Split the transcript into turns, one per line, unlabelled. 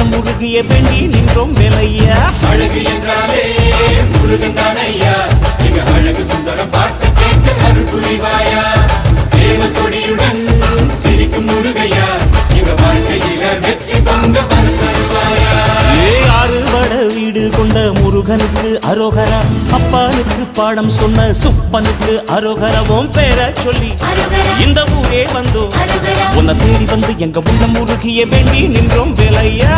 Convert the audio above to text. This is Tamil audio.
உள்ளம் உருகிய வேண்டி நின்றோம் வேலையா.
அழகு என்றாலே முருகன் தானையா, எங்க அழகு சுந்தரம் பார்த்து கேட்க அருள் புரிவாயா. சேவல் கொடியுடன் சிரிக்கும் முருகையா, எங்க வாழ்க்கையில வெற்றி பொங்க பருவாயா.
ஆறுபட வீடு கொண்ட முருகனுக்கு அரோகரா, அப்பானுக்கு பாடம் சொன்ன சுப்பனுக்கு அரோகரவும் பேர சொல்லி இந்த ஊரே வந்தோம். உன்னை தேடி வந்து எங்க உள்ளம் உருகிய வேண்டி நின்றோம் வேலையா.